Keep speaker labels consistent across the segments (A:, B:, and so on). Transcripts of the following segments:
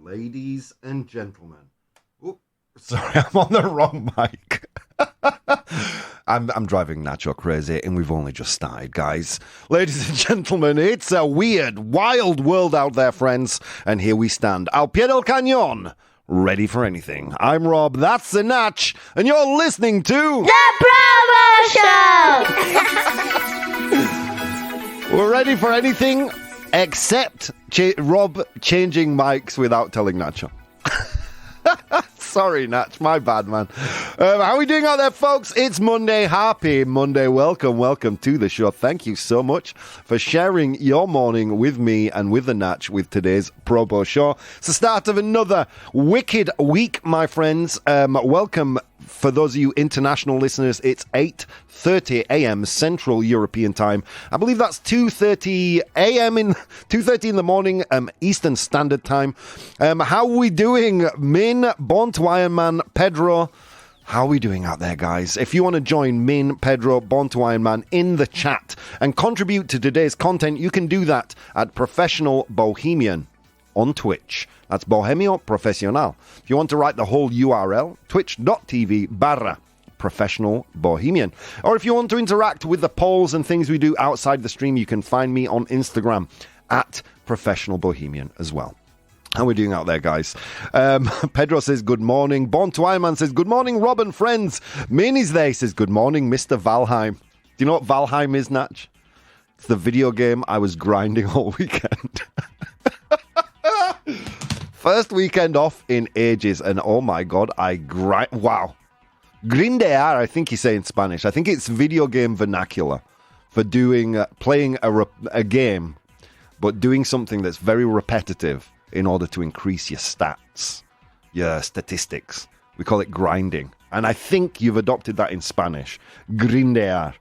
A: Ladies and gentlemen. Ooh, sorry, I'm on the wrong mic. I'm driving Nacho crazy, and we've only just started, guys. Ladies and gentlemen, it's a weird, wild world out there, friends. And here we stand, al pie del cañón, ready for anything. I'm Rob, that's the Natch, and you're listening to...
B: The ProBoh Show!
A: We're ready for anything except Rob changing mics without telling Nacho. Sorry, Natch, my bad, man. How are we doing out there, folks? It's Monday. Happy Monday. Welcome to the show. Thank you so much for sharing your morning with me and with the Natch with today's ProBoh Show. It's the start of another wicked week, my friends. Welcome. For those of you international listeners, it's 8:30 a.m. Central European Time. I believe that's 2:30 a.m. 2:30 in the morning Eastern Standard Time. How are we doing, Min, Born to Iron Man, Pedro? How are we doing out there, guys? If you want to join Min, Pedro, Born to Iron Man in the chat and contribute to today's content, you can do that at Professional Bohemian on Twitch. That's Bohemio Profesional. If you want to write the whole URL, twitch.tv/Professional Bohemian. Or if you want to interact with the polls and things we do outside the stream, you can find me on Instagram at Professional Bohemian as well. How are we doing out there, guys? Pedro says good morning. Born to Iron Man says good morning, Rob and friends. Minnie's there. He says good morning, Mr. Valheim. Do you know what Valheim is, Natch? It's the video game I was grinding all weekend. First weekend off in ages, and oh my god, wow. Grindear, I think you say in Spanish. I think it's video game vernacular for playing a game, but doing something that's very repetitive in order to increase your stats, your statistics. We call it grinding. And I think you've adopted that in Spanish. Grindear.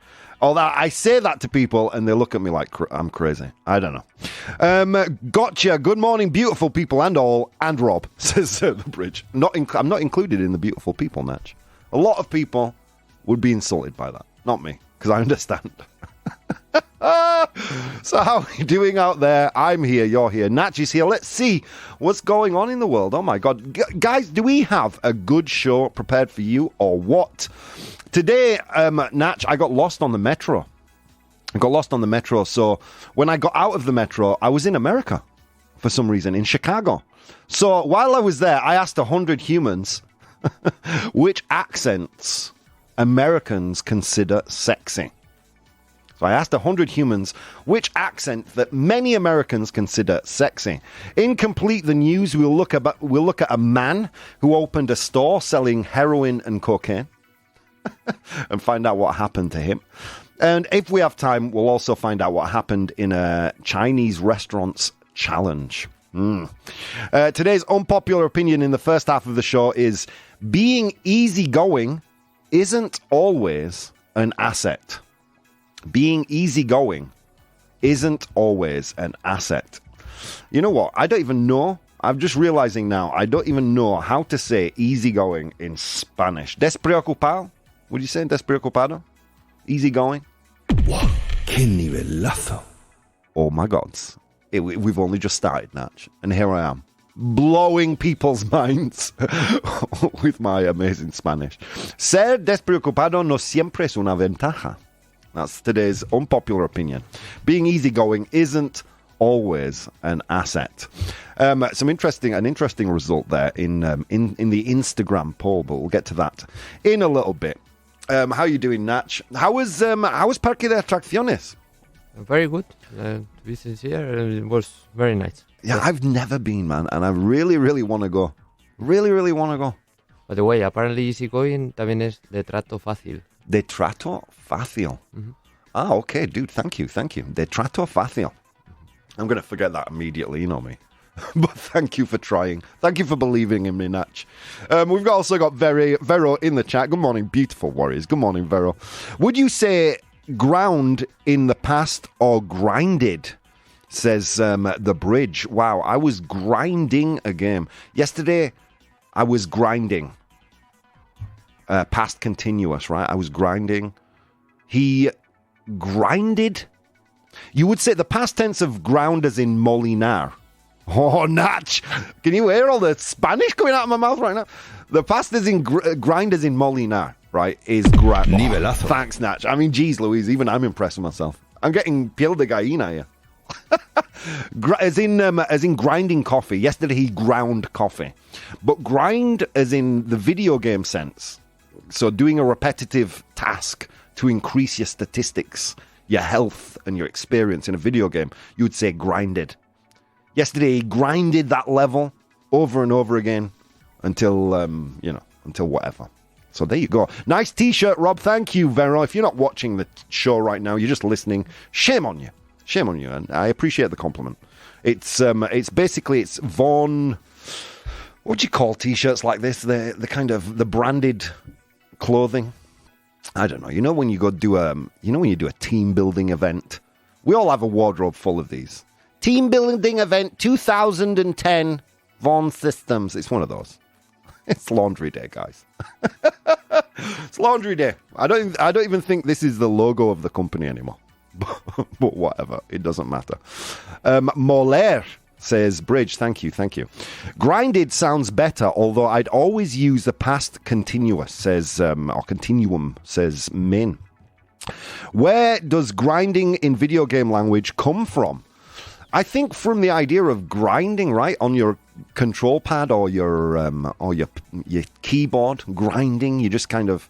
A: Although I say that to people and they look at me like I'm crazy. I don't know. Gotcha. Good morning, beautiful people and all. And Rob, says the bridge. I'm not included in the beautiful people, Natch. A lot of people would be insulted by that. Not me, because I understand. So how are you doing out there? I'm here, you're here, Natch is here. Let's see what's going on in the world. Oh my god. Guys, do we have a good show prepared for you or what? Today, Natch, I got lost on the metro. So when I got out of the metro, I was in America for some reason, in Chicago. So while I was there, I asked 100 humans which accents Americans consider sexy. So I asked 100 humans which accent that many Americans consider sexy. In Complete the News, we'll look at a man who opened a store selling heroin and cocaine. And find out what happened to him. And if we have time, we'll also find out what happened in a Chinese restaurant's challenge. Today's unpopular opinion in the first half of the show is being easygoing isn't always an asset. Being easygoing isn't always an asset. You know what? I don't even know. I'm just realizing now, I don't even know how to say easygoing in Spanish. Despreocupado? Would you say despreocupado? Easygoing?
C: Wow, qué nivelazo.
A: Oh my gods. We've only just started, Natch. And here I am, blowing people's minds with my amazing Spanish. Ser despreocupado no siempre es una ventaja. That's today's unpopular opinion. Being easygoing isn't always an asset. An interesting result there in the Instagram poll, but we'll get to that in a little bit. How are you doing, Natch? How was Parque de Atracciones?
D: Very good. To be sincere, it was very nice.
A: Yeah, I've never been, man, and I really, really want to go. Really want to go.
D: By the way, apparently easygoing también es de trato fácil.
A: De trato fácil.
D: Mm-hmm.
A: Ah, okay, dude. Thank you. De trato fácil. I'm going to forget that immediately, you know me. But thank you for trying. Thank you for believing in me, Natch. We've also got Vero in the chat. Good morning, beautiful warriors. Good morning, Vero. Would you say ground in the past or grinded? Says the bridge. Wow, I was grinding a game. Yesterday, I was grinding. Past continuous, right? I was grinding. He grinded. You would say the past tense of ground as in molinar. Oh, Natch! Can you hear all the Spanish coming out of my mouth right now? The past is in grind as in molinar, right? Is grind.
C: Nivelazo.
A: Thanks, Natch. I mean, geez, Louise, even I'm impressed with myself. I'm getting piel de gallina here. As in grinding coffee. Yesterday he ground coffee. But grind as in the video game sense. So doing a repetitive task to increase your statistics, your health, and your experience in a video game, you would say grinded. Yesterday he grinded that level over and over again until, until whatever. So there you go. Nice t-shirt, Rob. Thank you, Vero. If you're not watching the show right now, you're just listening. Shame on you. Shame on you. And I appreciate the compliment. It's basically Vaughn. What do you call t-shirts like this? The kind of the branded clothing. I don't know. You know when you go do when you do a team building event, we all have a wardrobe full of these. Team building event 2010 Vaughn Systems. It's one of those. It's laundry day, guys. It's laundry day. I don't even think this is the logo of the company anymore. But whatever, it doesn't matter. Moller says, Bridge, thank you. Grinded sounds better, although I'd always use the past continuous, says, or continuum, says Min. Where does grinding in video game language come from? I think from the idea of grinding, right, on your control pad or your keyboard, grinding, you're just kind of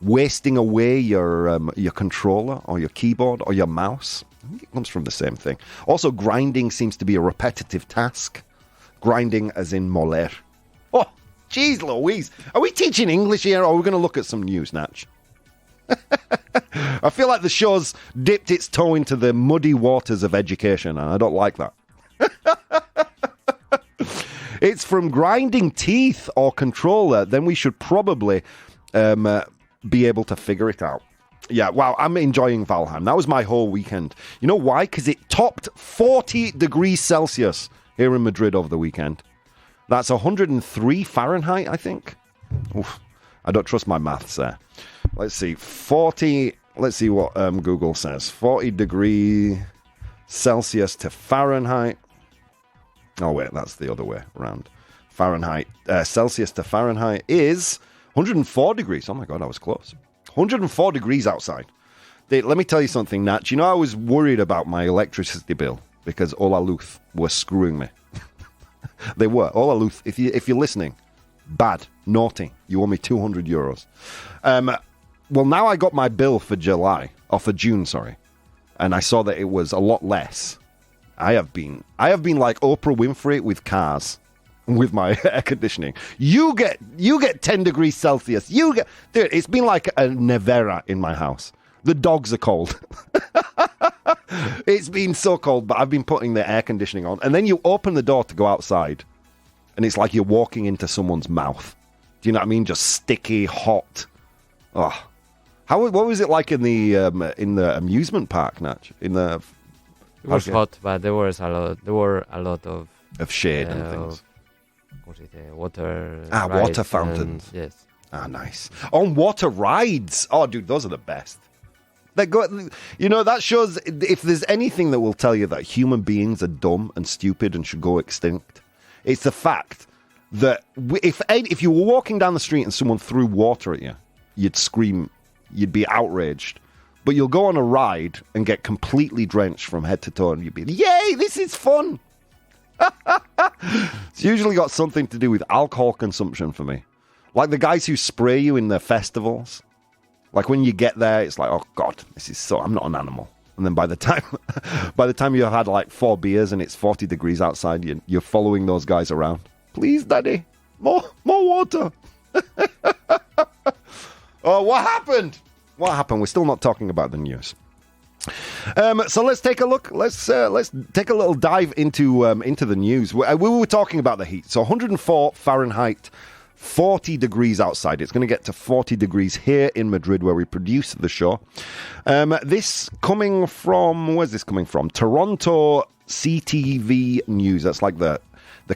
A: wasting away your controller or your keyboard or your mouse. I think it comes from the same thing. Also, grinding seems to be a repetitive task. Grinding as in moler. Oh, jeez Louise. Are we teaching English here or are we going to look at some news, Natch? I feel like the show's dipped its toe into the muddy waters of education, and I don't like that. It's from grinding teeth or controller, then we should probably be able to figure it out. Yeah, wow, I'm enjoying Valheim. That was my whole weekend. You know why? Because it topped 40 degrees Celsius here in Madrid over the weekend. That's 103 Fahrenheit, I think. Oof, I don't trust my maths there. Let's see, 40, let's see what Google says. 40 degree Celsius to Fahrenheit. Oh, wait, that's the other way around. Fahrenheit, Celsius to Fahrenheit is 104 degrees. Oh, my God, I was close. 104 degrees outside. Let me tell you something, Nat. You know, I was worried about my electricity bill because Ola Luz were screwing me. They were. Ola Luz, if you're listening, bad, naughty. You owe me €200. Well, now I got my bill for June, sorry, and I saw that it was a lot less. I have been like Oprah Winfrey with cars, with my air conditioning. You get 10 degrees Celsius. Dude, it's been like a nevera in my house. The dogs are cold. It's been so cold, but I've been putting the air conditioning on, and then you open the door to go outside, and it's like you're walking into someone's mouth. Do you know what I mean? Just sticky, hot. Oh. What was it like in the amusement park, Natch? It
D: was hot, but there were a lot of
A: shade and things.
D: What is it? Water.
A: Water fountains.
D: Yes.
A: Nice. On water rides. Oh, dude, those are the best. That shows if there's anything that will tell you that human beings are dumb and stupid and should go extinct, it's the fact that if you were walking down the street and someone threw water at you, you'd scream. You'd be outraged. But you'll go on a ride and get completely drenched from head to toe and you'd be, yay, this is fun. It's usually got something to do with alcohol consumption for me. Like the guys who spray you in the festivals. Like when you get there, it's like, oh God, I'm not an animal. And then by the time you've had like 4 beers and it's 40 degrees outside, you're following those guys around. Please, Daddy, more water. Oh, what happened? What happened? We're still not talking about the news. So let's take a look. Let's take a little dive into the news. We were talking about the heat. So 104 Fahrenheit, 40 degrees outside. It's going to get to 40 degrees here in Madrid where we produce the show. This coming from, where's this coming from? Toronto CTV News. That's like the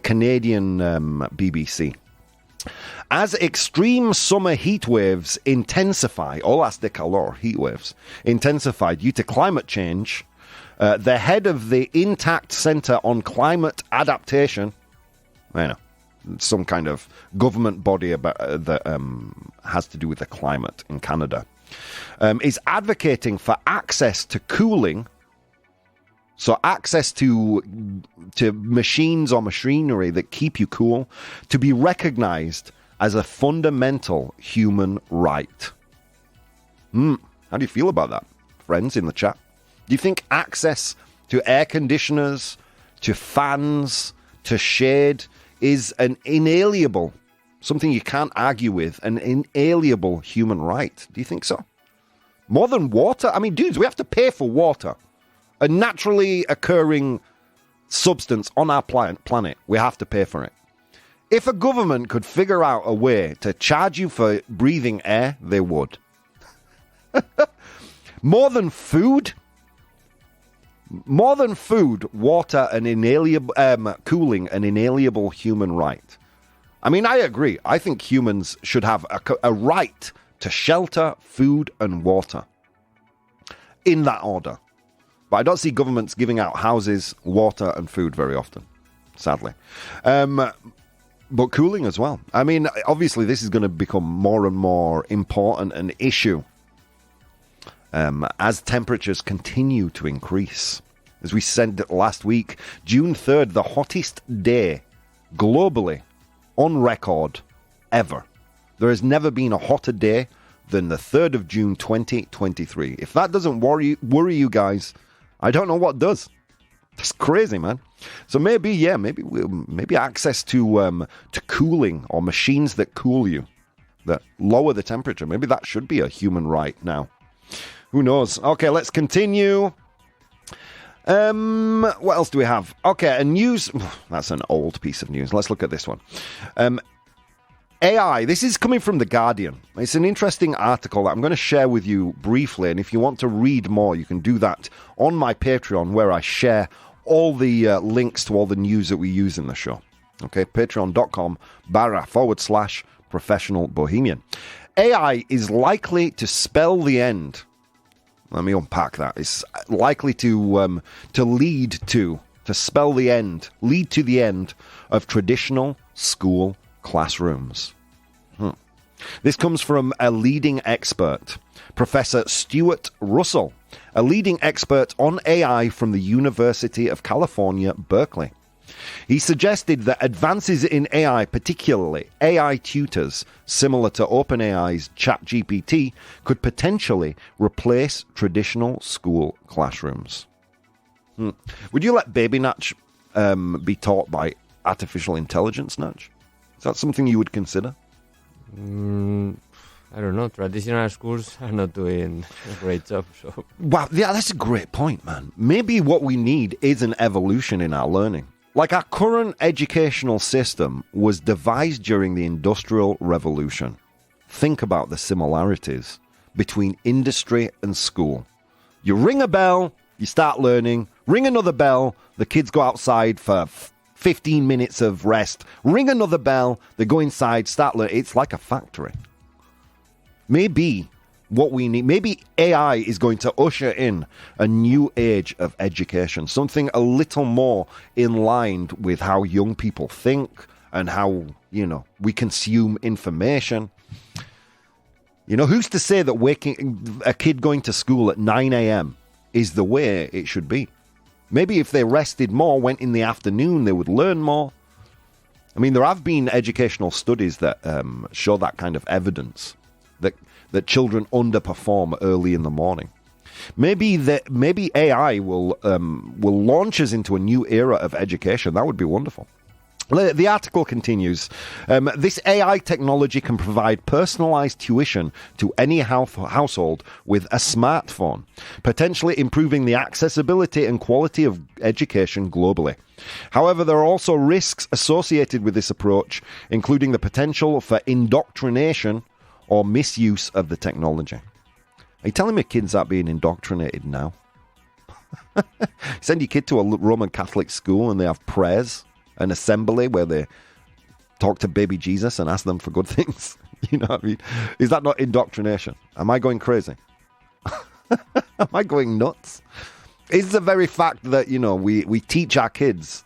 A: Canadian BBC. As extreme summer heat waves intensify, olas de calor heat waves intensify due to climate change, The head of the Intact Center on Climate Adaptation, some kind of government body about, that has to do with the climate in Canada, is advocating for access to cooling. So access to machines or machinery that keep you cool to be recognized as a fundamental human right. How do you feel about that, friends in the chat? Do you think access to air conditioners, to fans, to shade is an inalienable, something you can't argue with, an inalienable human right? Do you think so? More than water? I mean, dudes, we have to pay for water. A naturally occurring substance on our planet. We have to pay for it. If a government could figure out a way to charge you for breathing air, they would. More than food, water, an inalienable, cooling, an inalienable human right. I mean, I agree. I think humans should have a right to shelter, food, and water. In that order. But I don't see governments giving out houses, water, and food very often, sadly. But cooling as well. I mean, obviously, this is going to become more and more important an issue as temperatures continue to increase. As we said last week, June 3rd, the hottest day globally on record ever. There has never been a hotter day than the 3rd of June 2023. If that doesn't worry you guys, I don't know what does. That's crazy, man. So maybe access to cooling or machines that cool you, that lower the temperature. Maybe that should be a human right now. Who knows? Okay, let's continue. What else do we have? Okay, a news. That's an old piece of news. Let's look at this one. AI, this is coming from The Guardian. It's an interesting article that I'm going to share with you briefly, and if you want to read more, you can do that on my Patreon, where I share all the links to all the news that we use in the show. Okay, patreon.com/professional bohemian. AI is likely to spell the end. Let me unpack that. It's likely to lead to spell the end, lead to the end of traditional school classrooms. This comes from a leading expert, Professor Stuart Russell, a leading expert on AI from the University of California, Berkeley. He suggested that advances in AI, particularly AI tutors similar to OpenAI's ChatGPT, could potentially replace traditional school classrooms. Would you let Baby Natch be taught by artificial intelligence, Natch? Is that something you would consider?
D: I don't know. Traditional schools are not doing a great job. So.
A: Wow, yeah, that's a great point, man. Maybe what we need is an evolution in our learning. Like our current educational system was devised during the Industrial Revolution. Think about the similarities between industry and school. You ring a bell, you start learning. Ring another bell, the kids go outside for 15 minutes of rest. Ring another bell, they go inside, start learning. It's like a factory. Maybe what we need, maybe AI is going to usher in a new age of education, something a little more in line with how young people think and how, we consume information. Who's to say that a kid going to school at 9 a.m. is the way it should be? Maybe if they rested more, went in the afternoon, they would learn more. I mean, there have been educational studies that show that kind of evidence, that children underperform early in the morning. Maybe AI will launch us into a new era of education. That would be wonderful. The article continues. This AI technology can provide personalized tuition to any household with a smartphone, potentially improving the accessibility and quality of education globally. However, there are also risks associated with this approach, including the potential for indoctrination or misuse of the technology. Are you telling me kids aren't being indoctrinated now? Send your kid to a Roman Catholic school and they have prayers, an assembly where they talk to baby Jesus and ask them for good things. You know what I mean? Is that not indoctrination? Am I going crazy? Am I going nuts? Is the very fact that, we teach our kids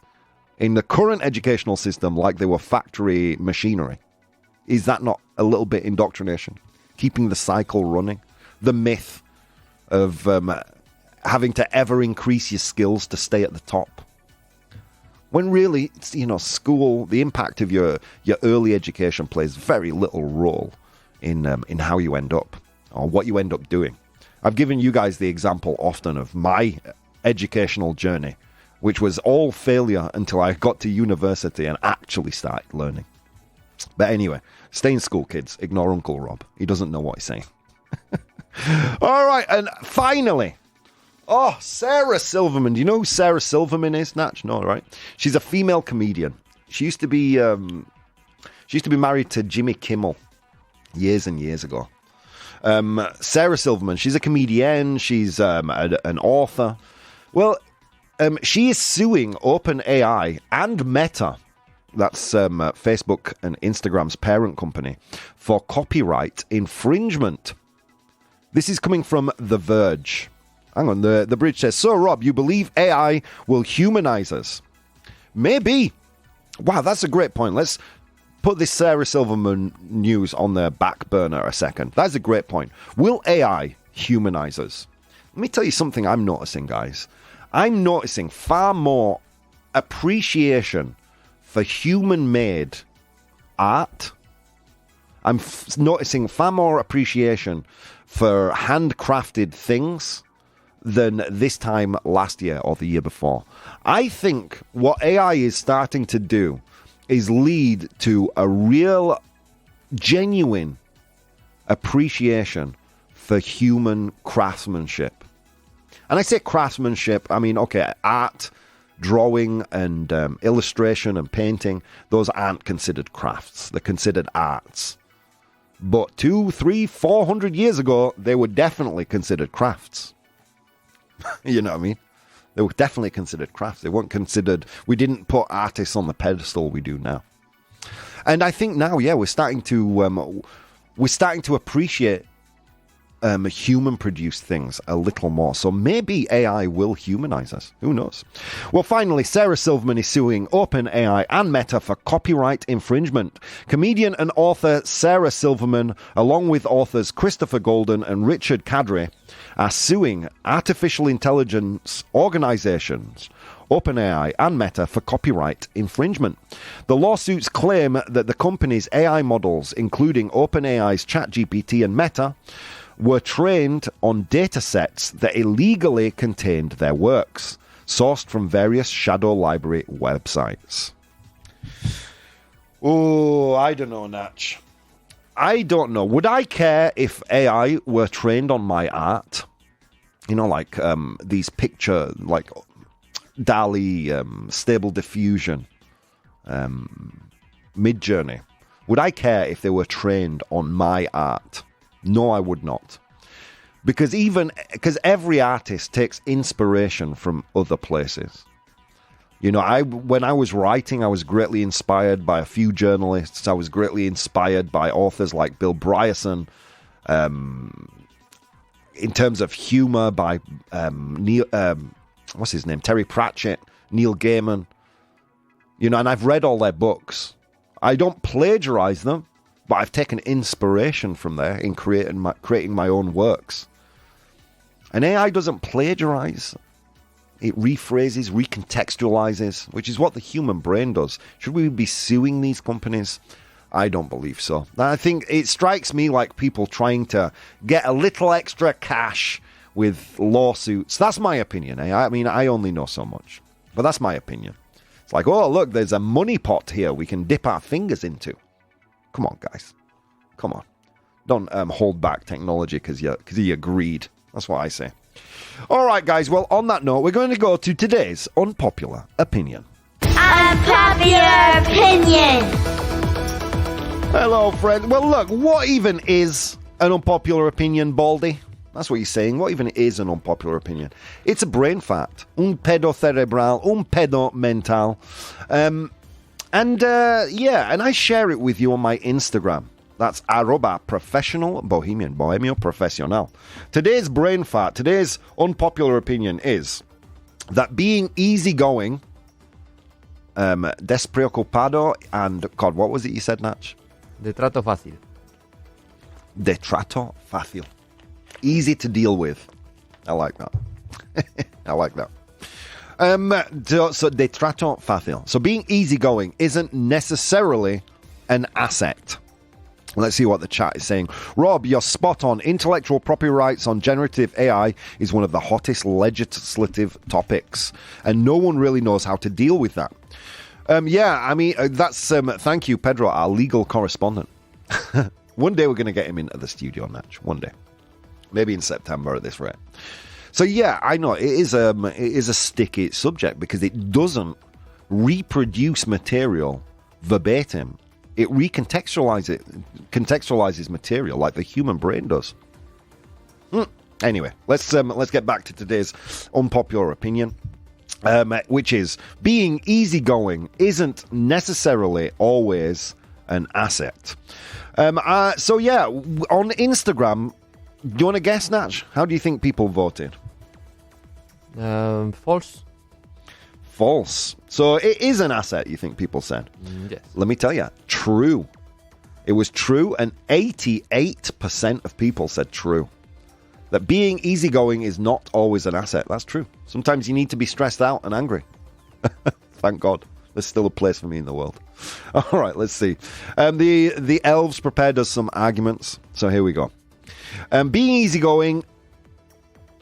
A: in the current educational system like they were factory machinery, is that not a little bit indoctrination? Keeping the cycle running? The myth of having to ever increase your skills to stay at the top? When really, school, the impact of your early education plays very little role in how you end up or what you end up doing. I've given you guys the example often of my educational journey, which was all failure until I got to university and actually started learning. But anyway, stay in school, kids. Ignore Uncle Rob. He doesn't know what he's saying. All right, and finally, Sarah Silverman. Do you know who Sarah Silverman is, Natch? No, right? She's a female comedian. She used to be married to Jimmy Kimmel years and years ago. Sarah Silverman, she's a comedian. She's an author. Well, she is suing OpenAI and Meta, that's Facebook and Instagram's parent company, for copyright infringement. This is coming from The Verge. Hang on, the bridge says, so Rob, you believe AI will humanize us? Maybe. Wow, that's a great point. Let's put this Sarah Silverman news on the back burner a second. That's a great point. Will AI humanize us? Let me tell you something I'm noticing, guys. I'm noticing far more appreciation for human-made art. I'm noticing far more appreciation for handcrafted things than this time last year or the year before. I think what AI is starting to do is lead to a real, genuine appreciation for human craftsmanship. And I say craftsmanship, I mean, okay, art, drawing and illustration and painting, those aren't considered crafts. They're considered arts. But 200, 300, 400 years ago, they were definitely considered crafts. You know what I mean? They were definitely considered crafts. They weren't considered... We didn't put artists on the pedestal we do now. And I think now, we're starting to appreciate human-produced things a little more. So maybe AI will humanize us. Who knows? Well, finally, Sarah Silverman is suing OpenAI and Meta for copyright infringement. Comedian and author Sarah Silverman, along with authors Christopher Golden and Richard Kadri, are suing artificial intelligence organizations, OpenAI and Meta, for copyright infringement. The lawsuits claim that the company's AI models, including OpenAI's ChatGPT and Meta, were trained on datasets that illegally contained their works, sourced from various shadow library websites. Oh, I don't know, Natch. I don't know. Would I care if AI were trained on my art? You know, like these picture, like DALL-E, Stable Diffusion, Midjourney. Would I care if they were trained on my art? No, I would not. Because every artist takes inspiration from other places. You know, when I was writing, I was greatly inspired by a few journalists. I was greatly inspired by authors like Bill Bryson. In terms of humor, by Neil, what's his name? Terry Pratchett, Neil Gaiman. You know, and I've read all their books. I don't plagiarize them, but I've taken inspiration from there in creating my own works. And AI doesn't plagiarize. It rephrases, recontextualizes, which is what the human brain does. Should we be suing these companies? I don't believe so. I think it strikes me like people trying to get a little extra cash with lawsuits. That's my opinion. I mean, I only know so much. But that's my opinion. It's like, oh, look, there's a money pot here we can dip our fingers into. Come on, guys. Come on. Don't hold back technology because of your greed. That's what I say. All right, guys. Well, on that note, we're going to go to today's unpopular opinion.
B: Unpopular opinion.
A: Hello, friend. Well, look, what even is an unpopular opinion, Baldy? That's what he's saying. What even is an unpopular opinion? It's a brain fart. Un pedo cerebral, un pedo mental. And I share it with you on my Instagram. That's @professional bohemio professional. Today's brain fart, today's unpopular opinion is that being easygoing, despreocupado, and God, what was it you said, Natch?
D: De trato fácil.
A: De trato fácil. Easy to deal with. I like that. I like that. So de trato fácil. So being easygoing isn't necessarily an asset. Let's see what the chat is saying. Rob, you're spot on. Intellectual property rights on generative AI is one of the hottest legislative topics, and no one really knows how to deal with that. That's thank you, Pedro, our legal correspondent. One day we're going to get him into the studio, Natch. One day, maybe in September at this rate. So yeah, I know it is a sticky subject because it doesn't reproduce material verbatim. It recontextualizes material like the human brain does. Anyway, let's get back to today's unpopular opinion, which is being easygoing isn't necessarily always an asset. So yeah, on Instagram, do you want to guess, Natch? How do you think people voted?
D: False.
A: False. So it is an asset, you think people said?
D: Yes.
A: Let me tell you, true. It was true, and 88% of people said true. That being easygoing is not always an asset. That's true. Sometimes you need to be stressed out and angry. Thank God. There's still a place for me in the world. All right, let's see. The elves prepared us some arguments, so here we go. Being easygoing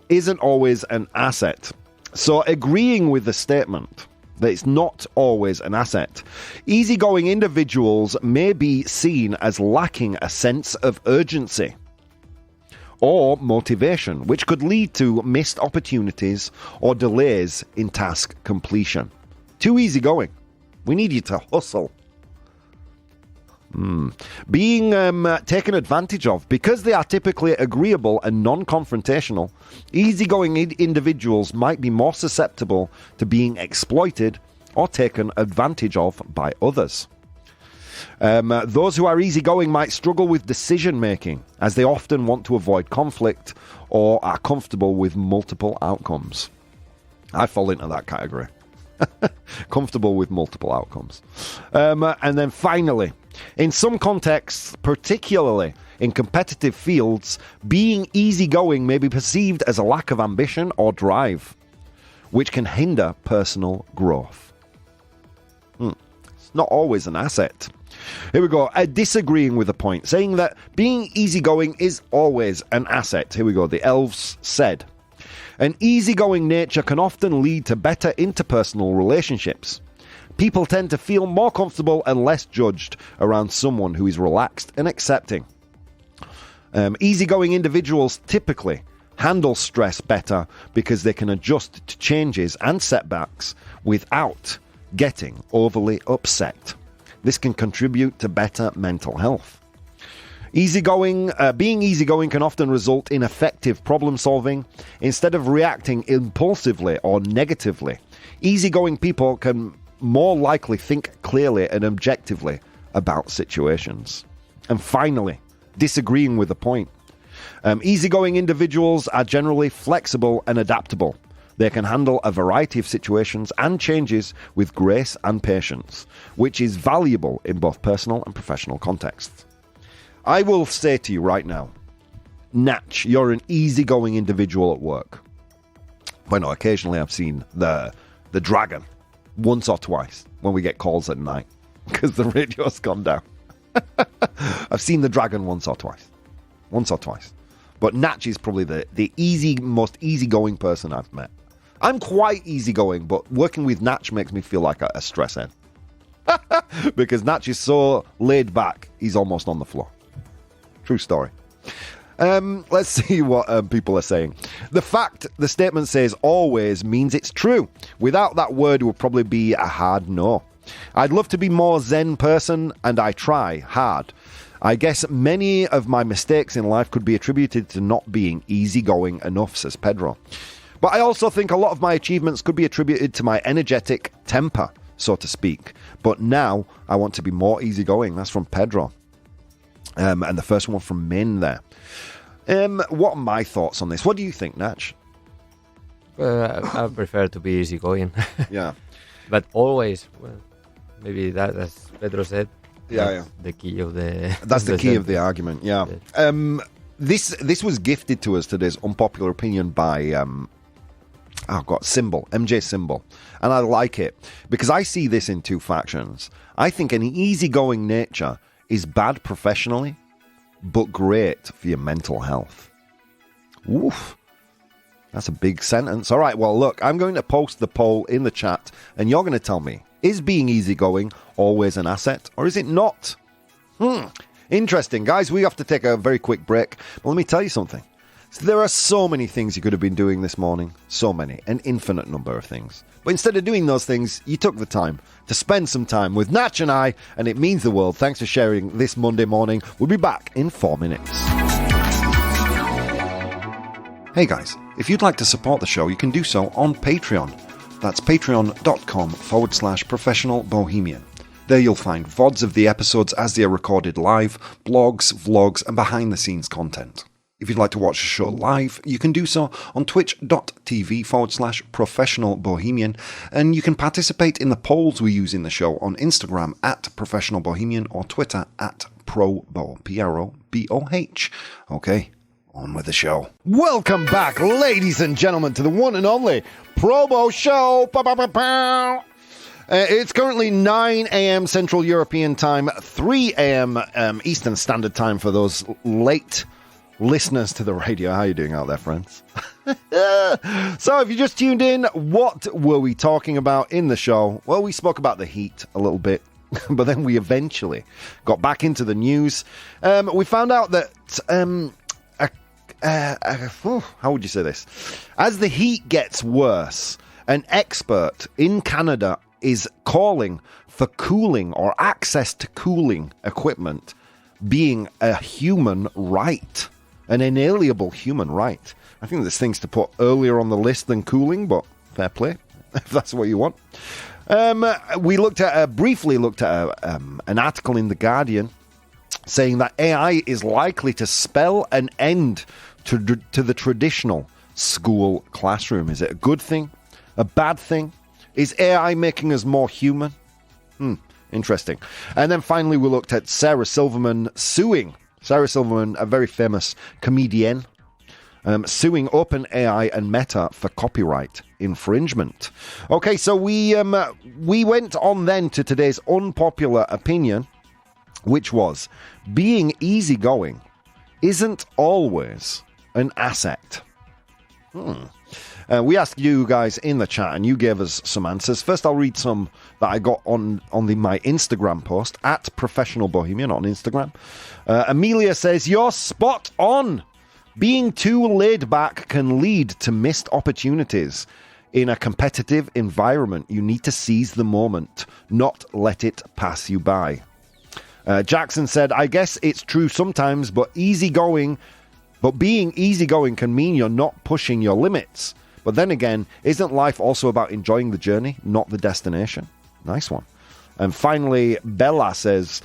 A: isn't always an asset. So agreeing with the statement that it's not always an asset, easygoing individuals may be seen as lacking a sense of urgency or motivation, which could lead to missed opportunities or delays in task completion. Too easygoing. We need you to hustle. Being taken advantage of. Because they are typically agreeable and non-confrontational, easygoing individuals might be more susceptible to being exploited or taken advantage of by others. Those who are easygoing might struggle with decision-making, as they often want to avoid conflict or are comfortable with multiple outcomes. I fall into that category. Comfortable with multiple outcomes. And then finally, in some contexts, particularly in competitive fields, being easygoing may be perceived as a lack of ambition or drive, which can hinder personal growth. It's not always an asset. Here we go. Disagreeing with the point, saying that being easygoing is always an asset. Here we go. The elves said, an easygoing nature can often lead to better interpersonal relationships. People tend to feel more comfortable and less judged around someone who is relaxed and accepting. Easygoing individuals typically handle stress better because they can adjust to changes and setbacks without getting overly upset. This can contribute to better mental health. Being easygoing can often result in effective problem solving. Instead of reacting impulsively or negatively, easygoing people can more likely think clearly and objectively about situations. And finally, disagreeing with the point. Easygoing individuals are generally flexible and adaptable. They can handle a variety of situations and changes with grace and patience, which is valuable in both personal and professional contexts. I will say to you right now, Natch, you're an easygoing individual at work. Well, no, occasionally I've seen the dragon once or twice when we get calls at night because the radio's gone down. I've seen the dragon once or twice. But Natch is probably the most easygoing person I've met. I'm quite easygoing, but working with Natch makes me feel like a stress head. Because Natch is so laid back, he's almost on the floor. True story. Let's see what people are saying. The fact the statement says always means it's true. Without that word, it would probably be a hard no. I'd love to be more zen person, and I try hard. I guess many of my mistakes in life could be attributed to not being easygoing enough, says Pedro. But I also think a lot of my achievements could be attributed to my energetic temper, so to speak. But now I want to be more easygoing. That's from Pedro. And the first one from Min there. What are my thoughts on this? What do you think, Natch?
D: I prefer to be easygoing.
A: Yeah.
D: But always, well, maybe that, as Pedro said,
A: Yeah,
D: that's the key of the...
A: That's the key of the argument, yeah. This was gifted to us today's unpopular opinion by, MJ Symbol. And I like it, because I see this in two factions. I think an easygoing nature is bad professionally, but great for your mental health. Oof. That's a big sentence. All right, well, look, I'm going to post the poll in the chat, and you're going to tell me, is being easygoing always an asset, or is it not? Interesting. Guys, we have to take a very quick break, but let me tell you something. There are so many things you could have been doing this morning. So many. An infinite number of things. But instead of doing those things, you took the time to spend some time with Natch and I, and it means the world. Thanks for sharing this Monday morning. We'll be back in 4 minutes. Hey guys, if you'd like to support the show, you can do so on Patreon. That's patreon.com/professional bohemian. There you'll find VODs of the episodes as they are recorded live, blogs, vlogs, and behind-the-scenes content. If you'd like to watch the show live, you can do so on twitch.tv/professional bohemian, and you can participate in the polls we use in the show on Instagram @professional bohemian or Twitter @ProBoh, ProBoh. Okay, on with the show. Welcome back, ladies and gentlemen, to the one and only ProBoh Show. It's currently 9 a.m. Central European Time, 3 a.m. Eastern Standard Time for those late listeners to the radio. How are you doing out there, friends? So if you just tuned in, what were we talking about in the show? Well, we spoke about the heat a little bit, but then we eventually got back into the news. We found out that, how would you say this? As the heat gets worse, an expert in Canada is calling for cooling or access to cooling equipment being a human right. An inalienable human right. I think there's things to put earlier on the list than cooling, but fair play, if that's what you want. We briefly looked at an article in The Guardian saying that AI is likely to spell an end to the traditional school classroom. Is it a good thing? A bad thing? Is AI making us more human? Interesting. And then finally we looked at Sarah Silverman suing. Sarah Silverman, a very famous comedian, suing OpenAI and Meta for copyright infringement. Okay, so we went on then to today's unpopular opinion, which was being easygoing isn't always an asset. We asked you guys in the chat, and you gave us some answers. First, I'll read some that I got on my Instagram post, @professionalbohemian on Instagram. Amelia says, you're spot on. Being too laid back can lead to missed opportunities. In a competitive environment, you need to seize the moment, not let it pass you by. Jackson said, I guess it's true sometimes, but being easygoing can mean you're not pushing your limits. But then again, isn't life also about enjoying the journey, not the destination? Nice one. And finally, Bella says,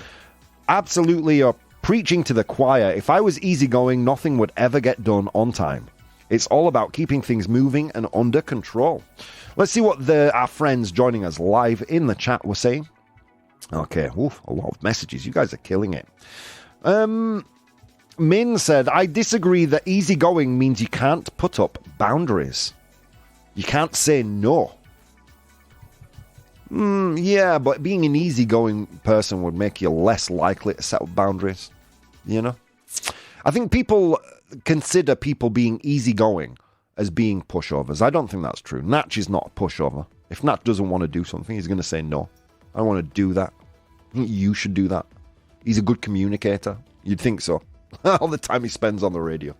A: absolutely, you're preaching to the choir. If I was easygoing, nothing would ever get done on time. It's all about keeping things moving and under control. Let's see what our friends joining us live in the chat were saying. Okay, a lot of messages. You guys are killing it. Min said, I disagree that easygoing means you can't put up boundaries. You can't say no. Yeah, but being an easygoing person would make you less likely to set up boundaries. You know? I think people consider people being easygoing as being pushovers. I don't think that's true. Natch is not a pushover. If Natch doesn't want to do something, he's going to say no. I don't want to do that. I think you should do that. He's a good communicator. You'd think so. All the time he spends on the radio.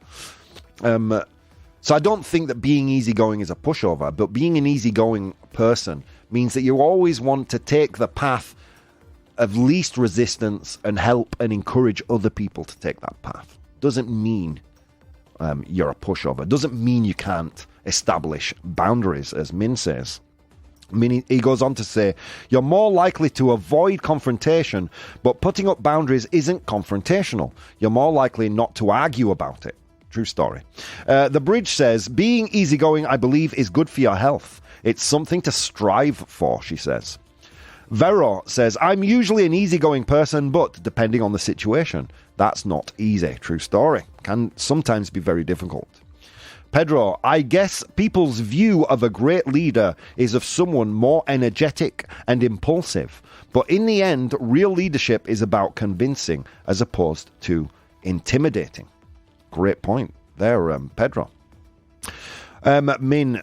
A: So I don't think that being easygoing is a pushover, but being an easygoing person means that you always want to take the path of least resistance and help and encourage other people to take that path. Doesn't mean you're a pushover. Doesn't mean you can't establish boundaries, as Min says. He goes on to say, you're more likely to avoid confrontation, but putting up boundaries isn't confrontational. You're more likely not to argue about it. True story. The Bridge says, being easygoing, I believe, is good for your health. It's something to strive for, she says. Vero says, I'm usually an easygoing person, but depending on the situation, that's not easy. True story. Can sometimes be very difficult. Pedro, I guess people's view of a great leader is of someone more energetic and impulsive. But in the end, real leadership is about convincing as opposed to intimidating. Great point there, Pedro. Min,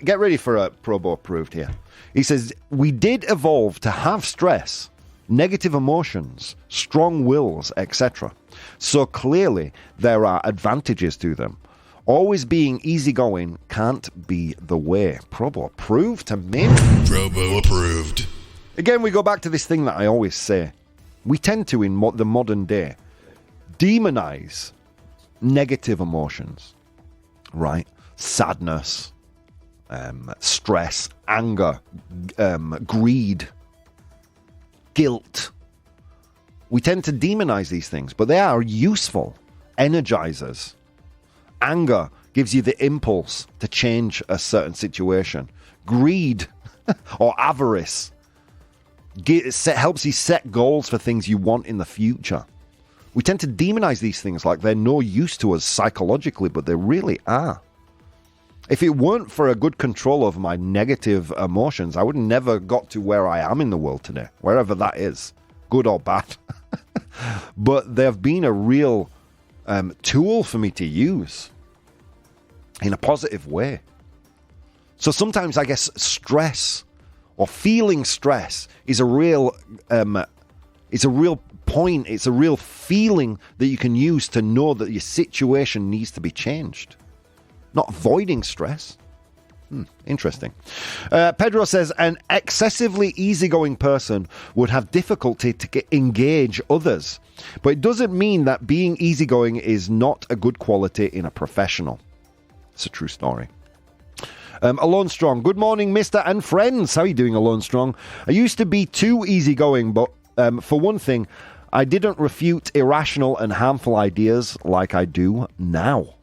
A: get ready for a ProBoh approved here. He says, we did evolve to have stress, negative emotions, strong wills, etc. So clearly there are advantages to them. Always being easygoing can't be the way. ProBoh approved to Min.
C: ProBoh approved.
A: Again, we go back to this thing that I always say. We tend to, in the modern day, demonize negative emotions, right? Sadness, stress, anger, greed, guilt. We tend to demonize these things, but they are useful energizers. Anger gives you the impulse to change a certain situation. Greed or avarice helps you set goals for things you want in the future. We tend to demonize these things like they're no use to us psychologically, but they really are. If it weren't for a good control over my negative emotions, I would never got to where I am in the world today, wherever that is, good or bad. But they've been a real tool for me to use in a positive way. So sometimes I guess stress or feeling stress is a real point, it's a real feeling that you can use to know that your situation needs to be changed. Not avoiding stress. Interesting. Pedro says, an excessively easygoing person would have difficulty to engage others. But it doesn't mean that being easygoing is not a good quality in a professional. It's a true story. Alone Strong. Good morning, Mr. and friends. How are you doing, Alone Strong? I used to be too easygoing, but for one thing, I didn't refute irrational and harmful ideas like I do now.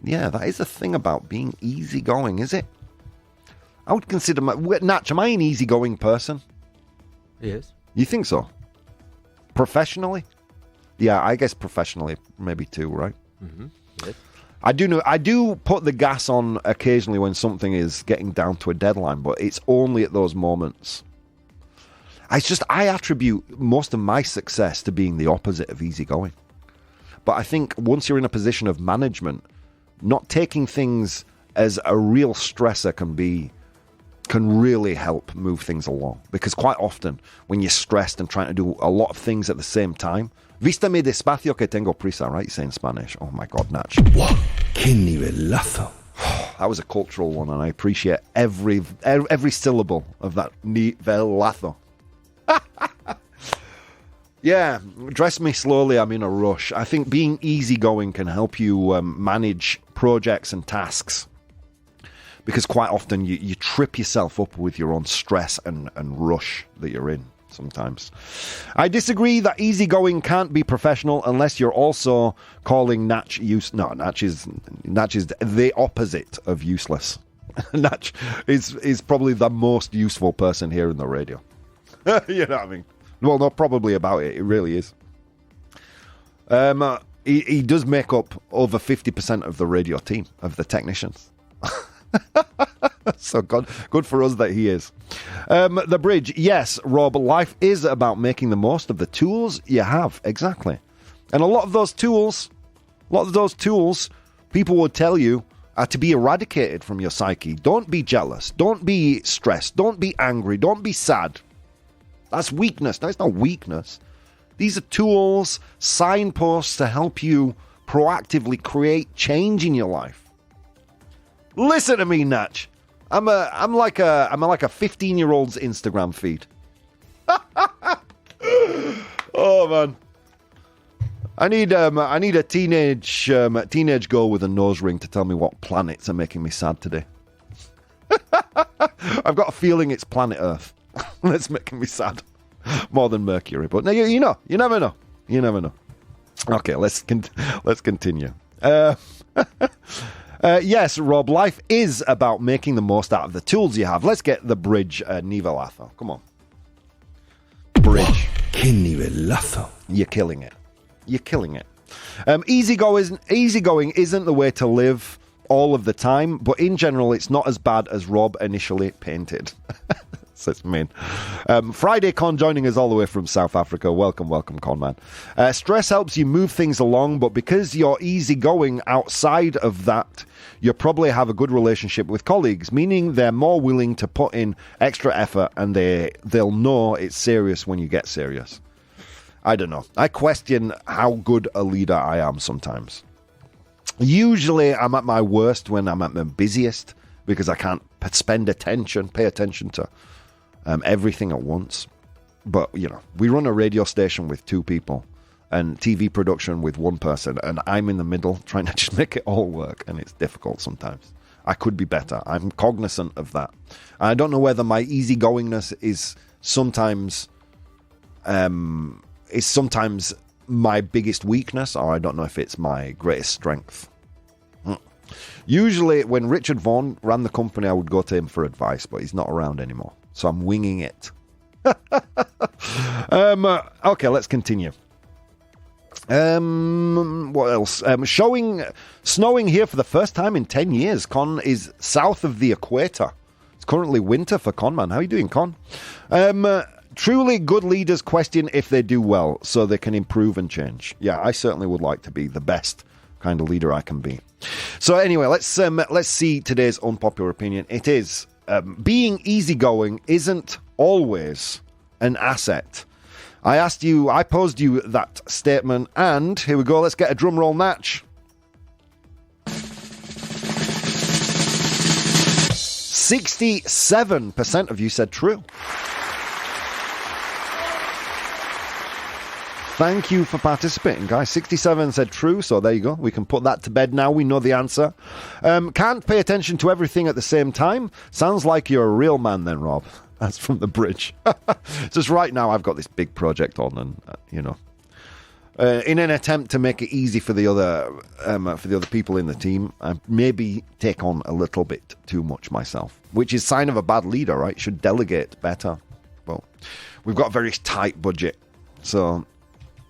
A: Yeah, that is the thing about being easygoing, is it? I would consider Natch, am I an easygoing person?
D: Yes.
A: You think so? Professionally? Yeah, I guess professionally, maybe too, right?
D: Mm-hmm. Yes.
A: I do put the gas on occasionally when something is getting down to a deadline, but it's only at those moments. I attribute most of my success to being the opposite of easygoing. But I think once you're in a position of management, not taking things as a real stressor can really help move things along. Because quite often, when you're stressed and trying to do a lot of things at the same time, vístame despacio que tengo prisa, right? You say in Spanish. Oh my God, Natch.
C: Wow, qué nivelazo.
A: That was a cultural one, and I appreciate every syllable of that nivelazo. Yeah, dress me slowly, I'm in a rush. I think being easygoing can help you manage projects and tasks. Because quite often you trip yourself up with your own stress and rush that you're in sometimes. I disagree that easygoing can't be professional unless you're also calling Natch No, Natch is the opposite of useless. Natch is probably the most useful person here in the radio. You know what I mean? Well, not probably about it. It really is. He does make up over 50% of the radio team, of the technicians. So good for us that he is. The Bridge. Yes, Rob, life is about making the most of the tools you have. Exactly. And a lot of those tools, people would tell you are to be eradicated from your psyche. Don't be jealous. Don't be stressed. Don't be angry. Don't be sad. That's weakness. That's not weakness. These are tools, signposts to help you proactively create change in your life. Listen to me, Natch. I'm like a 15-year-old's Instagram feed. Oh man, I need a teenage girl with a nose ring to tell me what planets are making me sad today. I've got a feeling it's planet Earth. That's making me sad more than Mercury. But you never know. You never know. Okay, let's continue. Yes, Rob, life is about making the most out of the tools you have. Let's get the bridge, Nivellazo. Come on. Bridge.
C: Che nivellazo.
A: You're killing it. You're killing it. Easygoing isn't the way to live all of the time, but in general, it's not as bad as Rob initially painted. That's mean. Friday Con joining us all the way from South Africa. Welcome, Con Man. Stress helps you move things along, but because you're easygoing outside of that, you probably have a good relationship with colleagues, meaning they're more willing to put in extra effort and they'll know it's serious when you get serious. I don't know. I question how good a leader I am sometimes. Usually I'm at my worst when I'm at my busiest because I can't pay attention to everything at once. But, you know, we run a radio station with 2 people and TV production with 1 person, and I'm in the middle trying to just make it all work, and it's difficult sometimes. I could be better. I'm cognizant of that. I don't know whether my easygoingness is sometimes my biggest weakness, or I don't know if it's my greatest strength. Usually when Richard Vaughan ran the company, I would go to him for advice, but he's not around anymore. So I'm winging it. Okay, let's continue. What else? Snowing here for the first time in 10 years. Con is south of the equator. It's currently winter for Con Man. How are you doing, Con? Truly good leaders question if they do well so they can improve and change. Yeah, I certainly would like to be the best kind of leader I can be. So anyway, let's see today's unpopular opinion. It is being easygoing isn't always an asset. I posed you that statement, and here we go. Let's get a drum roll, Natch. 67% of you said true. Thank you for participating, guys. 67 said true, so there you go. We can put that to bed now. We know the answer. Can't pay attention to everything at the same time. Sounds like you're a real man then, Rob. That's from the bridge. Just right now, I've got this big project on, and in an attempt to make it easy for the other people in the team, I maybe take on a little bit too much myself, which is sign of a bad leader, right? Should delegate better. Well, we've got a very tight budget, so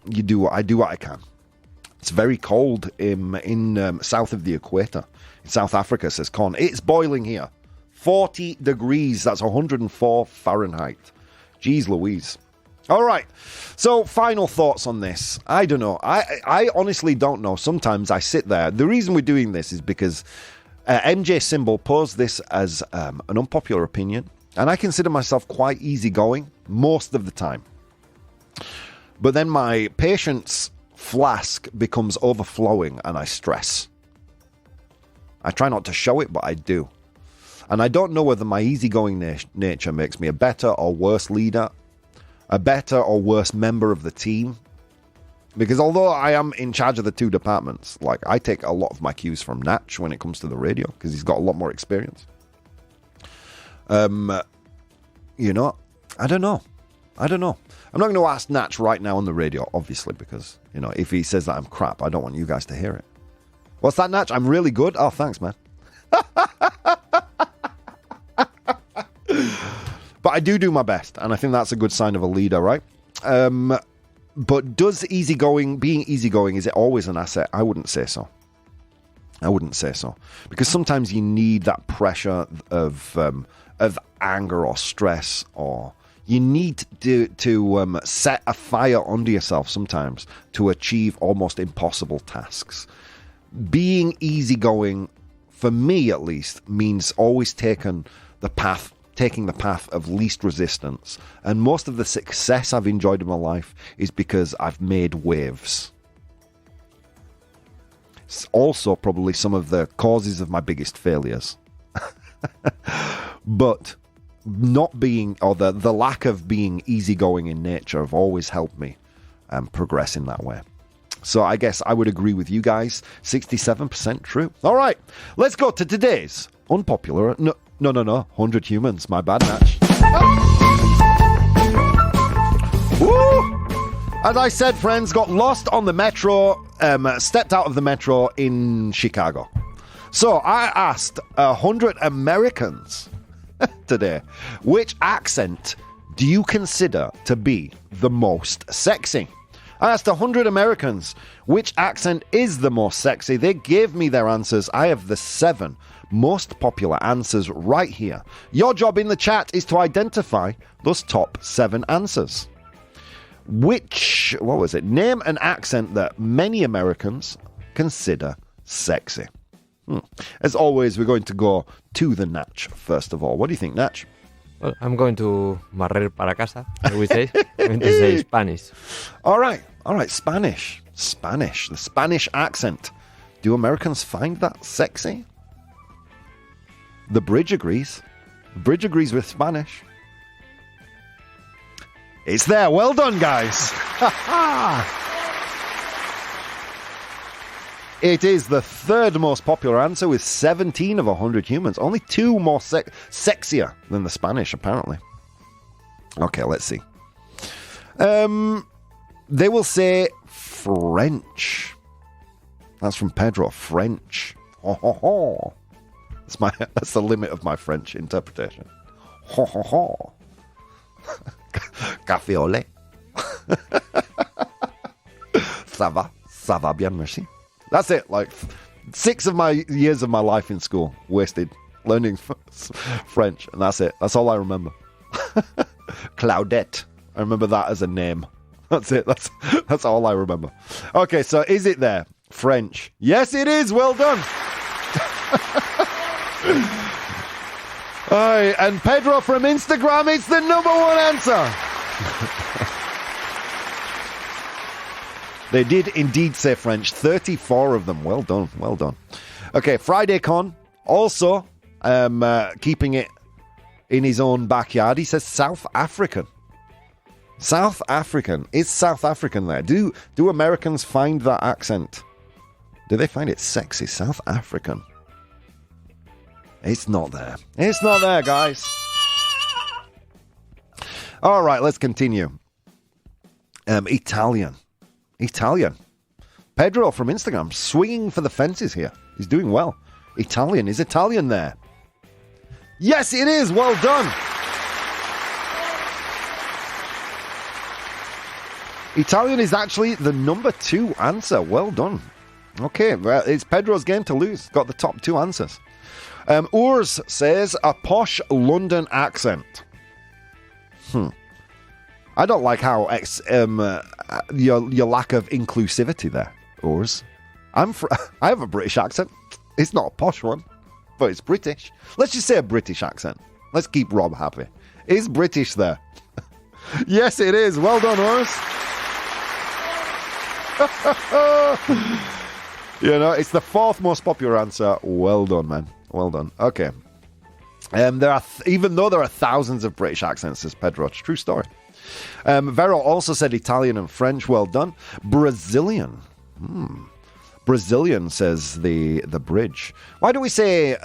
A: I do what I can. It's very cold in south of the equator. In South Africa, says Con. It's boiling here. 40 degrees. That's 104 Fahrenheit. Jeez Louise. All right. So final thoughts on this. I don't know. I honestly don't know. Sometimes I sit there. The reason we're doing this is because MJ Symbol posed this as an unpopular opinion. And I consider myself quite easygoing most of the time. But then my patience flask becomes overflowing and I stress. I try not to show it, but I do. And I don't know whether my easygoing nature makes me a better or worse leader, a better or worse member of the team. Because although I am in charge of the 2 departments, like I take a lot of my cues from Natch when it comes to the radio, because he's got a lot more experience. I don't know. I'm not going to ask Natch right now on the radio, obviously, because, if he says that I'm crap, I don't want you guys to hear it. What's that, Natch? I'm really good? Oh, thanks, man. But I do my best, and I think that's a good sign of a leader, right? But being easygoing, is it always an asset? I wouldn't say so. Because sometimes you need that pressure of anger or stress, or you need to set a fire under yourself sometimes to achieve almost impossible tasks. Being easygoing, for me at least, means always taking the path of least resistance. And most of the success I've enjoyed in my life is because I've made waves. It's also probably some of the causes of my biggest failures. But not being, or the lack of being easygoing in nature have always helped me progress in that way. So I guess I would agree with you guys. 67% true. All right, let's go to today's unpopular. No. 100 humans. My bad, Natch. Woo! As I said, friends, got lost on the metro, stepped out of the metro in Chicago. So I asked 100 Americans today, which accent do you consider to be the most sexy? I asked 100 Americans, which accent is the most sexy? They gave me their answers. I have the 7 most popular answers right here. Your job in the chat is to identify those top 7 answers. Name an accent that many Americans consider sexy. As always, we're going to go to the Natch first of all. What do you think, Natch?
D: Well, I'm going to barrer para casa, as we say. I'm going to say Spanish.
A: All right, Spanish. The Spanish accent. Do Americans find that sexy? The bridge agrees. The bridge agrees with Spanish. It's there. Well done, guys. It is the 3rd most popular answer with 17 of 100 humans. Only 2 more sexier than the Spanish, apparently. Okay, let's see. They will say French. That's from Pedro. French. Ho, ho, ho. That's the limit of my French interpretation. Ho, ho, ho. Café au lait. Ça va bien, merci. That's it. Like 6 of my years of my life in school wasted learning French, and that's it. That's all I remember. Claudette. I remember that as a name. That's it. That's all I remember. Okay, so is it there? French. Yes, it is. Well done. Alright, and Pedro from Instagram, it's the number 1 answer. They did indeed say French. 34 of them. Well done. Well done. Okay, Friday Con, also keeping it in his own backyard. He says South African. South African. Is South African there? Do Americans find that accent? Do they find it sexy? South African. It's not there. It's not there, guys. All right, let's continue. Italian. Pedro from Instagram, swinging for the fences here. He's doing well. Italian. Is Italian there? Yes, it is. Well done. Italian is actually the number 2 answer. Well done. Okay, well, it's Pedro's game to lose. Got the top 2 answers. Urs says a posh London accent. I don't like how your lack of inclusivity there, Urs. I have a British accent. It's not a posh one, but it's British. Let's just say a British accent. Let's keep Rob happy. Is British there? Yes, it is. Well done, Urs. It's the 4th most popular answer. Well done, man. Well done. Okay. Even though there are thousands of British accents, says Pedro. It's a true story. Vero also said Italian and French. Well done. Brazilian. Brazilian, says the bridge. Why do we say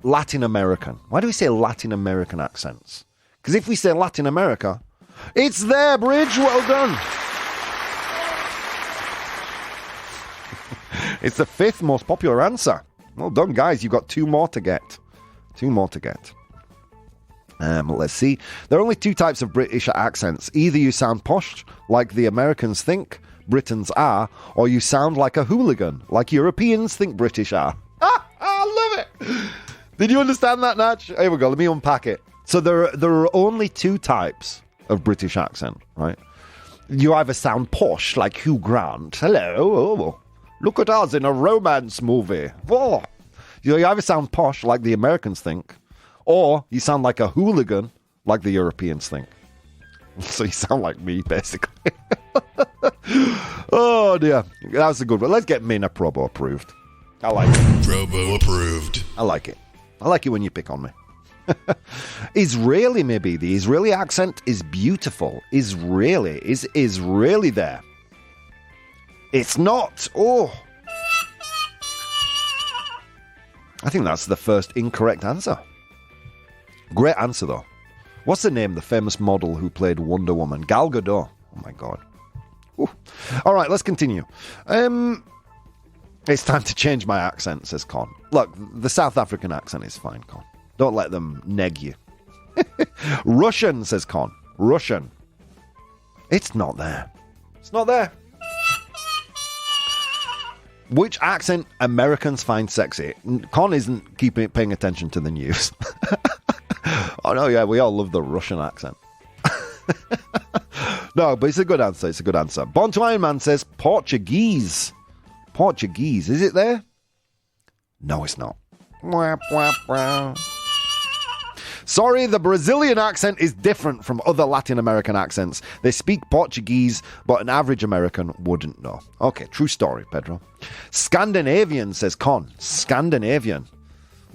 A: Latin American? Why do we say Latin American accents? Because if we say Latin America, it's there, bridge. Well done. It's the 5th most popular answer. Well done, guys. You've got 2 more to get. 2 more to get. Let's see. There are only 2 types of British accents. Either you sound posh, like the Americans think Britons are, or you sound like a hooligan, like Europeans think British are. I love it. Did you understand that, Natch? Here we go. Let me unpack it. So there are only 2 types of British accent, right? You either sound posh, like Hugh Grant. Hello. Look at us in a romance movie. Oh. You either sound posh, like the Americans think, or you sound like a hooligan, like the Europeans think. So you sound like me, basically. Oh, dear. That was a good one. Let's get Mina ProBoh approved. I like it.
C: ProBoh approved.
A: I like it. I like it when you pick on me. Israeli, maybe. The Israeli accent is beautiful. Israeli. Is Israeli there? It's not. Oh. I think that's the first incorrect answer. Great answer, though. What's the name of the famous model who played Wonder Woman? Gal Gadot. my God. Ooh. All right, let's continue. It's time to change my accent, says Con. Look, the South African accent is fine, Con. Don't let them neg you. Russian, says Con. Russian. It's not there. It's not there. Which accent Americans find sexy? Con isn't paying attention to the news. Oh, no, yeah, we all love the Russian accent. No, but it's a good answer. It's a good answer. Born to Iron Man says Portuguese. Portuguese. Is it there? No, it's not. Sorry, the Brazilian accent is different from other Latin American accents. They speak Portuguese, but an average American wouldn't know. Okay, true story, Pedro. Scandinavian, says Con. Scandinavian.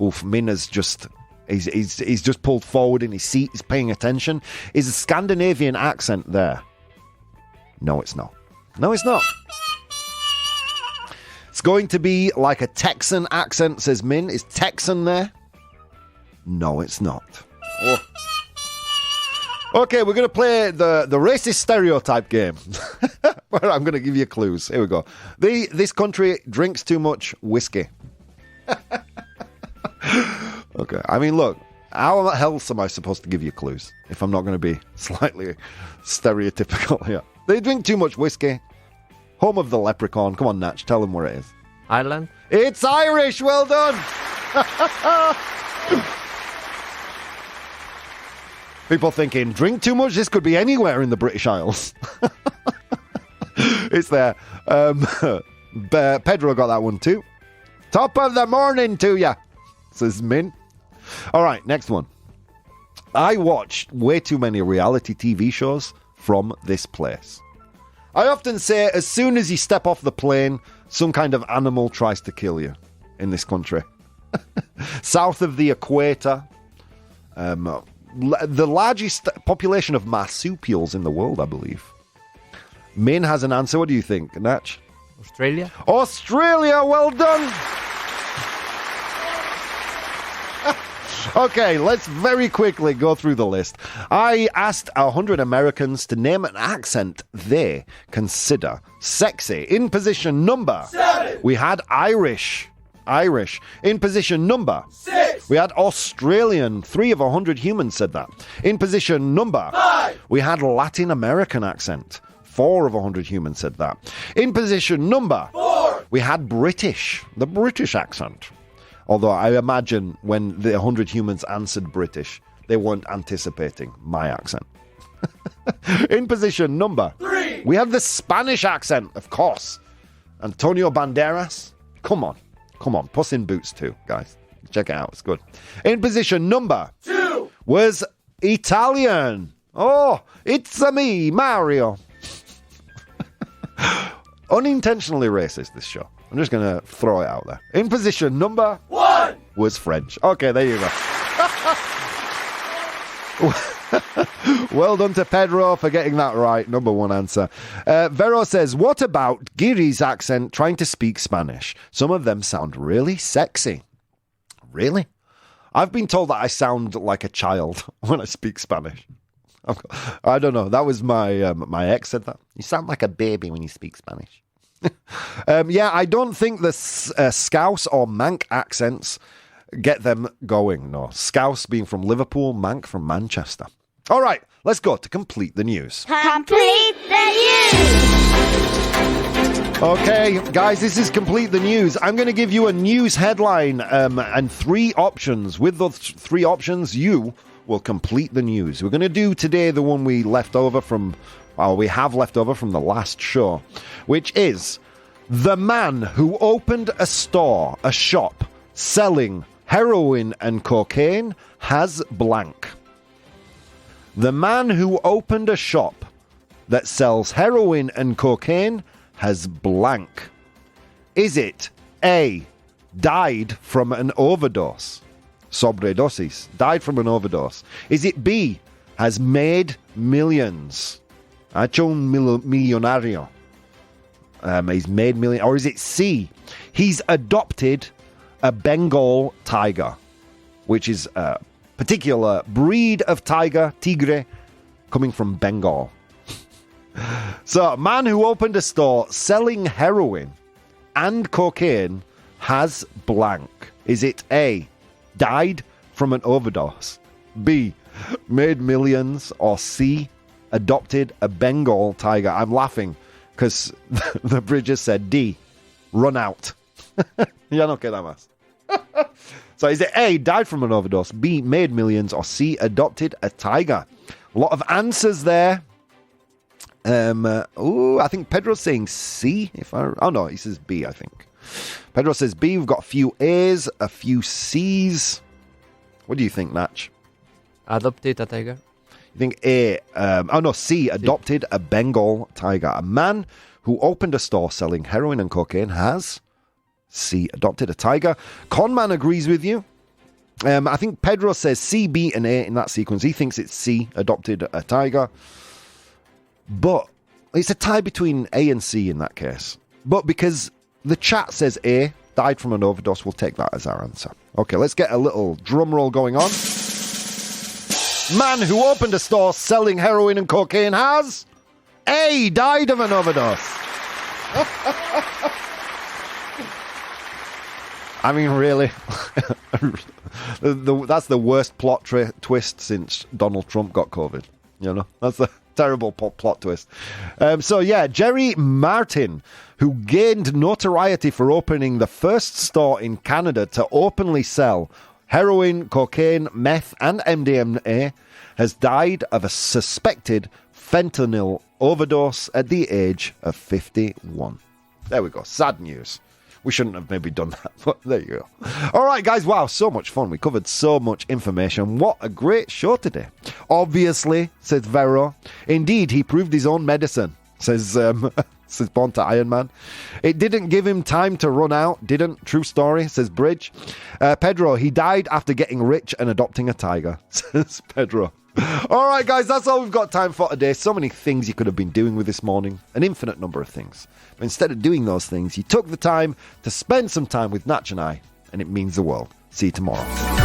A: Oof, Mina's just... He's just pulled forward in his seat. He's paying attention. Is a Scandinavian accent there? No, it's not. No, it's not. It's going to be like a Texan accent, says Min. Is Texan there? No, it's not. Oh. Okay, we're going to play the racist stereotype game. Where I'm going to give you clues. Here we go. This country drinks too much whiskey. Okay, I mean, look, how else am I supposed to give you clues if I'm not going to be slightly stereotypical here? They drink too much whiskey. Home of the leprechaun. Come on, Natch, tell them where it is.
D: Ireland?
A: It's Irish, well done! People thinking, drink too much? This could be anywhere in the British Isles. It's there. Pedro got that one too. Top of the morning to ya, says Min. All right, next one. I watched way too many reality TV shows from this place. I often say, as soon as you step off the plane, some kind of animal tries to kill you in this country. South of the equator, the largest population of marsupials in the world, I believe. Min has an answer. What do you think, Natch?
D: Australia?
A: Australia, well done! Okay, let's very quickly go through the list. I asked 100 Americans to name an accent they consider sexy. In position number 7, we had Irish. In position number 6, we had Australian. 3 of 100 humans said that. In position number 5, we had Latin American accent. 4 of 100 humans said that. In position number 4, we had British. The British accent. Although I imagine when the 100 humans answered British, they weren't anticipating my accent. In position number 3, we have the Spanish accent, of course. Antonio Banderas. Come on. Puss in Boots too, guys. Check it out. It's good. In position number 2 was Italian. Oh, it's me, Mario. Unintentionally racist, this show. I'm just going to throw it out there. In position number 1 was French. Okay, there you go. Well done to Pedro for getting that right. Number 1 answer. Vero says, what about Giri's accent trying to speak Spanish? Some of them sound really sexy. Really? I've been told that I sound like a child when I speak Spanish. I don't know. That was my ex said that. You sound like a baby when you speak Spanish. Yeah, I don't think the Scouse or Manc accents get them going. No, Scouse being from Liverpool, Manc from Manchester. All right, let's go to complete the news.
B: Complete the news!
A: Okay, guys, this is Complete the News. I'm going to give you a news headline and 3 options. With those 3 options, you will complete the news. We're going to do today the one we have left over from the last show, which is the man who opened a shop selling heroin and cocaine has blank. The man who opened a shop that sells heroin and cocaine has blank. Is it A, died from an overdose? Sobredosis, died from an overdose. Is it B, has made millions? Hecho un millonario. He's made millions. Or is it C, he's adopted a Bengal tiger, which is a particular breed of tiger, tigre, coming from Bengal. So, a man who opened a store selling heroin and cocaine has blank. Is it A, died from an overdose, B, made millions, or C, adopted a Bengal tiger? I'm laughing because the bridges said D, run out. Ya no queda más. So is it A, died from an overdose, B, made millions, or C, adopted a tiger? A lot of answers there. I think Pedro's saying C. No, he says B, I think. Pedro says B. We've got a few A's, a few C's. What do you think, Natch?
D: Adopted a tiger.
A: You think A, C, adopted a Bengal tiger. A man who opened a store selling heroin and cocaine has C, adopted a tiger. Conman agrees with you. I think Pedro says C, B, and A in that sequence. He thinks it's C, adopted a tiger. But it's a tie between A and C in that case. But because the chat says A, died from an overdose, we'll take that as our answer. Okay, let's get a little drum roll going on. Man who opened a store selling heroin and cocaine has A, died of an overdose. I mean, really? That's the worst plot twist since Donald Trump got COVID. You know, that's a terrible plot twist. Jerry Martin, who gained notoriety for opening the first store in Canada to openly sell heroin, cocaine, meth, and MDMA, has died of a suspected fentanyl overdose at the age of 51. There we go. Sad news. We shouldn't have maybe done that, but there you go. All right, guys. Wow, so much fun. We covered so much information. What a great show today. Obviously, says Vero. Indeed, he proved his own medicine, says Born to Iron Man. It didn't give him time to run out, didn't? True story, says Bridge. Pedro, he died after getting rich and adopting a tiger, says Pedro. All right, guys, that's all we've got time for today. So many things you could have been doing with this morning. An infinite number of things. But instead of doing those things, you took the time to spend some time with Natch and I, and it means the world. See you tomorrow.